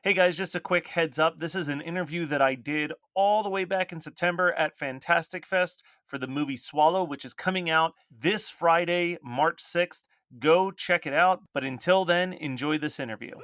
Hey guys, just a quick heads up. This is an interview that I did all the way back in September at Fantastic Fest for the movie Swallow, which is coming out this Friday, March 6th. Go check it out. But until then, enjoy this interview.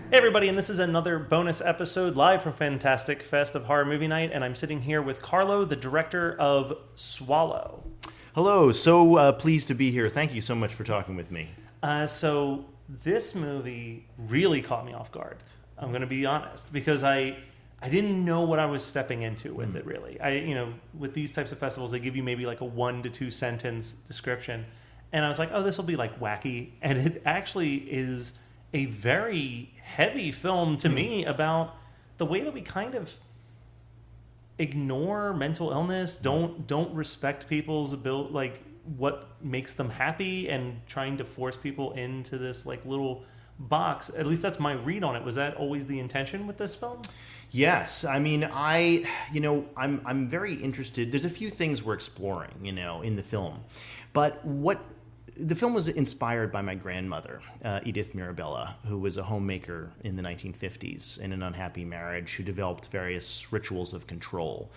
Hey everybody, and this is another bonus episode live from Fantastic Fest of Horror Movie Night, and I'm sitting here with Carlo, the director of Swallow. Hello, so pleased to be here. Thank you so much for talking with me. So this movie really caught me off guard. I'm going to be honest, because I didn't know what I was stepping into with it. Really, with these types of festivals, they give you maybe like a 1 to 2 sentence description, and I was like, oh, this will be like wacky, and it actually is a very heavy film to me about the way that we kind of ignore mental illness, don't respect people's ability, like what makes them happy, and trying to force people into this like little box. At least that's my read on it. Was that always the intention with this film? Yes, I mean, I'm very interested. There's a few things we're exploring, in the film, but the film was inspired by my grandmother, Edith Mirabella, who was a homemaker in the 1950s in an unhappy marriage who developed various rituals of control.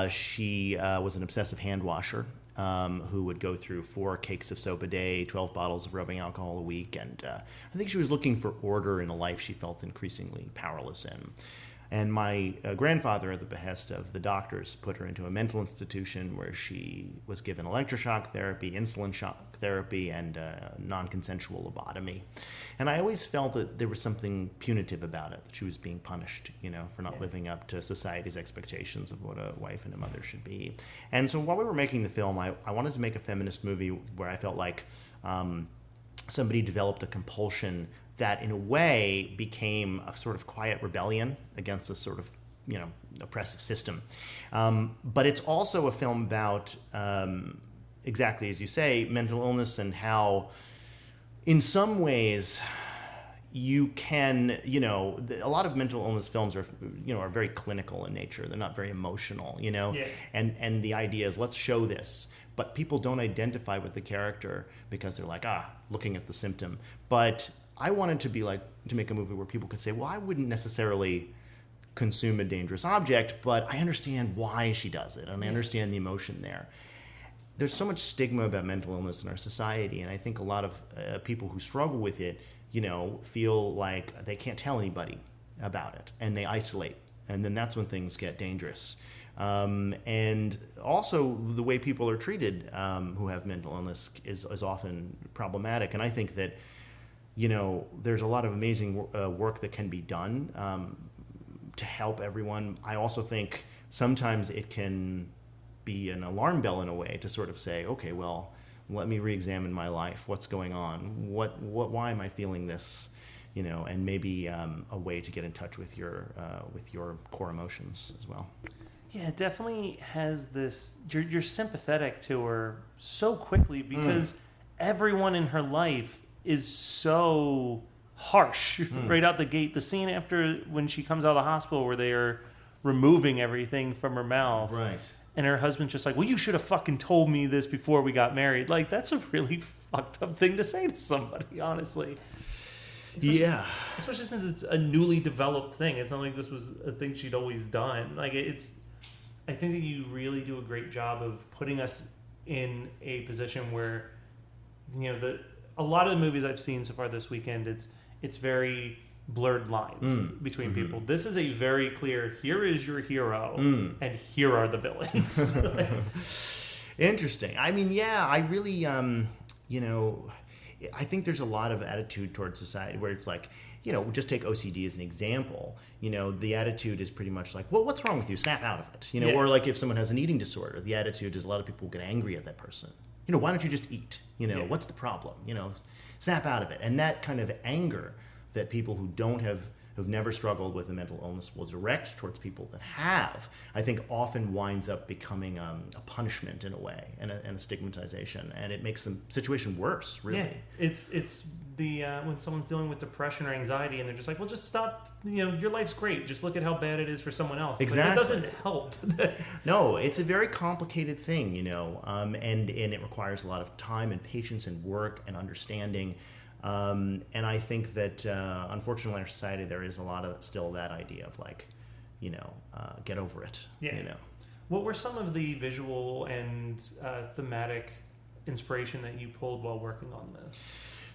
She was an obsessive hand washer who would go through 4 cakes of soap a day, 12 bottles of rubbing alcohol a week, and I think she was looking for order in a life she felt increasingly powerless in. And my grandfather, at the behest of the doctors, put her into a mental institution where she was given electroshock therapy, insulin shock therapy, and non-consensual lobotomy. And I always felt that there was something punitive about it, that she was being punished, for not living up to society's expectations of what a wife and a mother should be. And so while we were making the film, I wanted to make a feminist movie where I felt like somebody developed a compulsion that in a way became a sort of quiet rebellion against this sort of, oppressive system. But it's also a film about, exactly as you say, mental illness and how, in some ways, you can, a lot of mental illness films are very clinical in nature. They're not very emotional, Yeah. And the idea is, let's show this. But people don't identify with the character because they're like, looking at the symptom. But I wanted to make a movie where people could say, well, I wouldn't necessarily consume a dangerous object, but I understand why she does it, and I understand the emotion there. There's so much stigma about mental illness in our society, and I think a lot of people who struggle with it, feel like they can't tell anybody about it, and they isolate, and then that's when things get dangerous. And also the way people are treated who have mental illness is often problematic, and I think that there's a lot of amazing work that can be done to help everyone. I also think sometimes it can be an alarm bell in a way to sort of say, okay, well, let me re-examine my life. What's going on? Why am I feeling this? And maybe a way to get in touch with your core emotions as well. Yeah, it definitely has this. You're sympathetic to her so quickly because everyone in her life is so harsh right out the gate. The scene after when she comes out of the hospital where they are removing everything from her mouth. Right. And her husband's just like, well, you should have fucking told me this before we got married. Like, that's a really fucked up thing to say to somebody, honestly. Especially since it's a newly developed thing. It's not like this was a thing she'd always done. Like, I think that you really do a great job of putting us in a position where, a lot of the movies I've seen so far this weekend, it's very blurred lines between people. This is a very clear, here is your hero, and here are the villains. Interesting. I mean, yeah, I really, I think there's a lot of attitude towards society where it's like, just take OCD as an example. The attitude is pretty much like, well, what's wrong with you? Snap out of it. Yeah. Or like if someone has an eating disorder, the attitude is a lot of people get angry at that person. Why don't you just eat? Yeah. What's the problem? Snap out of it. And that kind of anger that people who who've never struggled with a mental illness will direct towards people that have, I think often winds up becoming a punishment in a way and a stigmatization, and it makes the situation worse, really. Yeah, it's the when someone's dealing with depression or anxiety and they're just like, well, just stop, your life's great, just look at how bad it is for someone else. It's exactly. Like, it doesn't help. No, it's a very complicated thing, and it requires a lot of time and patience and work and understanding. And I think that, unfortunately, in our society, there is a lot of still that idea of like, get over it. Yeah. What were some of the visual and thematic inspiration that you pulled while working on this?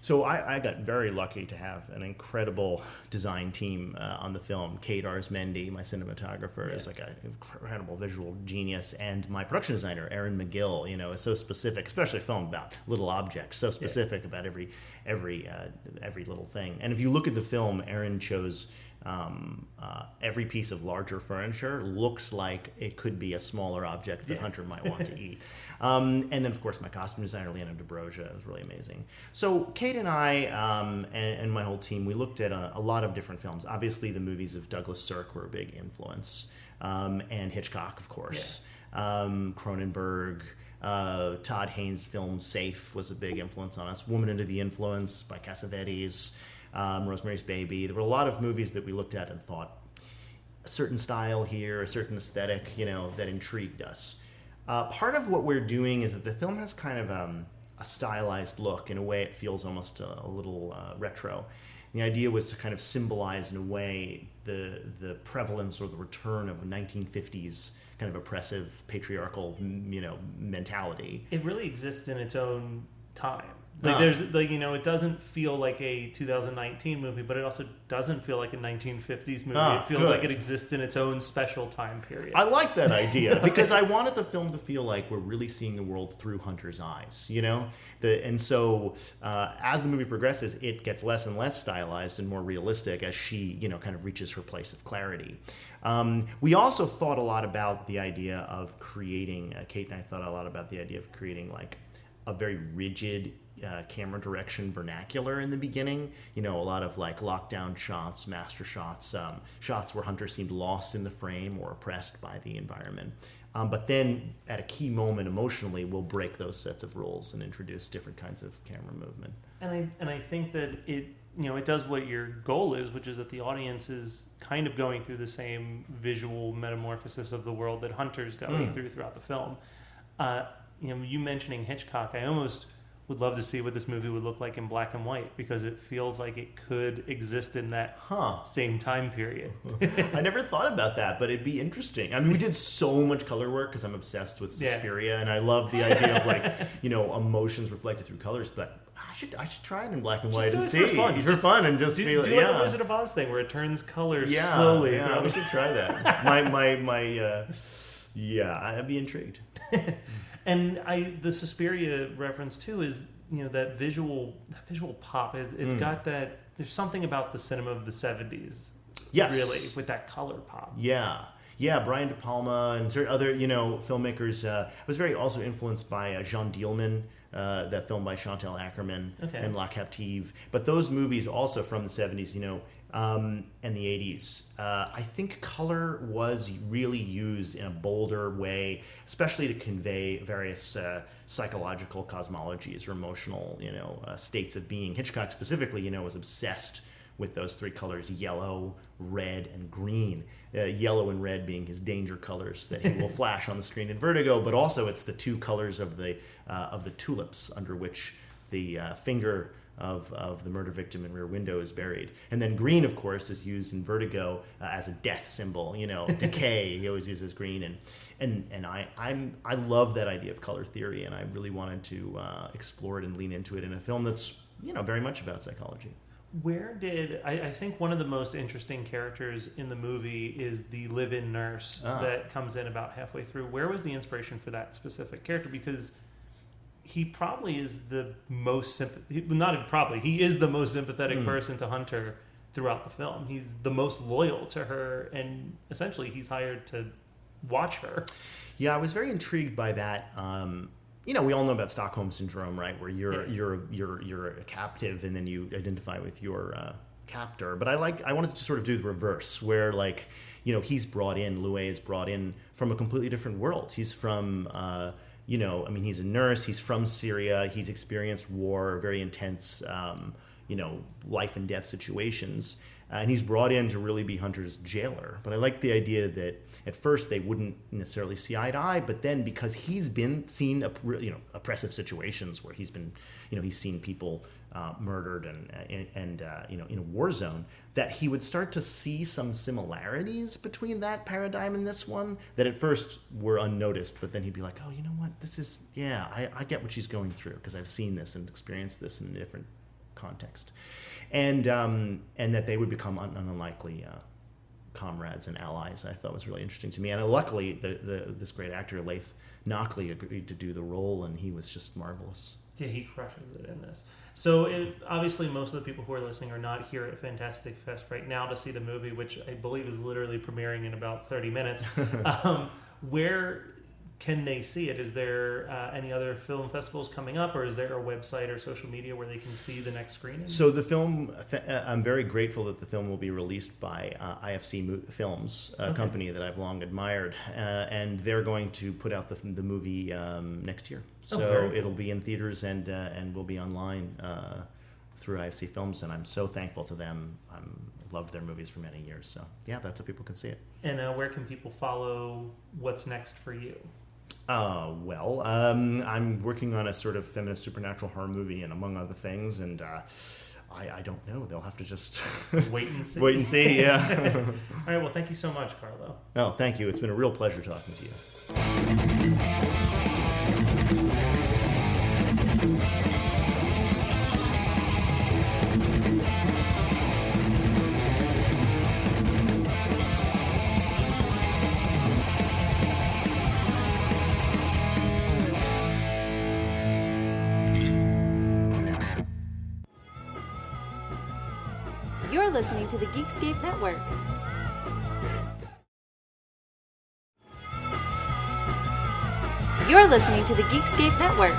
So I got very lucky to have an incredible design team on the film. Kate Arsmendi, my cinematographer, is like an incredible visual genius, and my production designer, Erin McGill, is so specific, especially a film about little objects, so specific about every little thing. And if you look at the film, Erin chose every piece of larger furniture looks like it could be a smaller object that Hunter might want to eat. And then, of course, my costume designer, Leonard Dobroja, was really amazing. So Kate and I and my whole team, we looked at a lot of different films. Obviously, the movies of Douglas Sirk were a big influence, and Hitchcock, of course. Cronenberg, Todd Haynes' film Safe was a big influence on us. Woman Under the Influence by Cassavetes, Rosemary's Baby. There were a lot of movies that we looked at and thought, a certain style here, a certain aesthetic, that intrigued us. Part of what we're doing is that the film has kind of a stylized look. In a way, it feels almost a little retro. The idea was to kind of symbolize, in a way, the prevalence or the return of a 1950s kind of oppressive, patriarchal, mentality. It really exists in its own time. It doesn't feel like a 2019 movie, but it also doesn't feel like a 1950s movie. It feels like it exists in its own special time period. I like that idea because I wanted the film to feel like we're really seeing the world through Hunter's eyes, And so as the movie progresses, it gets less and less stylized and more realistic as she, kind of reaches her place of clarity. We also thought a lot about the idea of creating, Kate and I thought a lot about the idea of creating like a very rigid camera direction vernacular in the beginning. A lot of like lockdown shots, master shots, shots where Hunter seemed lost in the frame or oppressed by the environment. But then at a key moment emotionally, we'll break those sets of rules and introduce different kinds of camera movement. And I think that it does what your goal is, which is that the audience is kind of going through the same visual metamorphosis of the world that Hunter's going through throughout the film. You mentioning Hitchcock, I almost would love to see what this movie would look like in black and white, because it feels like it could exist in that same time period. I never thought about that, but it'd be interesting. I mean, we did so much color work because I'm obsessed with Suspiria, and I love the idea of like, emotions reflected through colors, but I should try it in black and white and see. For fun and just feel do like a Wizard of Oz thing where it turns colors slowly. Yeah, we should try that. I'd be intrigued. And the Suspiria reference too is that visual pop. It's got that. There's something about the cinema of the 70s. Yes, really, with that color pop. Yeah. Brian De Palma and certain other filmmakers. Was very also influenced by Jean Dielman, that film by Chantal Akerman and La Captive. But those movies also from the 70s, and the 80s. I think color was really used in a bolder way, especially to convey various psychological cosmologies or emotional, states of being. Hitchcock specifically, was obsessed with those three colors: yellow, red, and green. Yellow and red being his danger colors that he will flash on the screen in Vertigo, but also it's the two colors of the tulips under which the finger of the murder victim in Rear Window is buried. And then green, of course, is used in Vertigo as a death symbol, decay. He always uses green. And I love that idea of color theory, and I really wanted to explore it and lean into it in a film that's, very much about psychology. Where did I think one of the most interesting characters in the movie is the live-in nurse that comes in about halfway through. Where was the inspiration for that specific character? Because he probably is the most he is the most sympathetic person to Hunter throughout the film. He's the most loyal to her, and essentially he's hired to watch her. Yeah, I was very intrigued by that. We all know about Stockholm syndrome, right? Where you're a captive, and then you identify with your captor. But I wanted to sort of do the reverse, where he's brought in, Louis is brought in from a completely different world. He's from he's a nurse. He's from Syria. He's experienced war, very intense, life and death situations. And he's brought in to really be Hunter's jailer. But I like the idea that at first they wouldn't necessarily see eye to eye, but then because he's seen oppressive situations where he's seen people murdered and in a war zone, that he would start to see some similarities between that paradigm and this one that at first were unnoticed, but then he'd be like, oh, you know what, this is, I get what she's going through because I've seen this and experienced this in a different context. And that they would become unlikely comrades and allies, I thought was really interesting to me. And luckily, this great actor, Laith Knockley, agreed to do the role, and he was just marvelous. Yeah, he crushes it in this. So obviously most of the people who are listening are not here at Fantastic Fest right now to see the movie, which I believe is literally premiering in about 30 minutes. Where can they see it? Is there any other film festivals coming up, or is there a website or social media where they can see the next screening? So the film, I'm very grateful that the film will be released by IFC Films, a company that I've long admired, and they're going to put out the movie next year. So it'll be in theaters and will be online through IFC Films, and I'm so thankful to them. I've loved their movies for many years. So yeah, that's how people can see it. And where can people follow what's next for you? I'm working on a sort of feminist supernatural horror movie, and among other things, and I don't know. They'll have to just wait and see. Wait and see, yeah. All right, well, thank you so much, Carlo. Oh, thank you. It's been a real pleasure talking to you. You're listening to the Geekscape Network. You're listening to the Geekscape Network.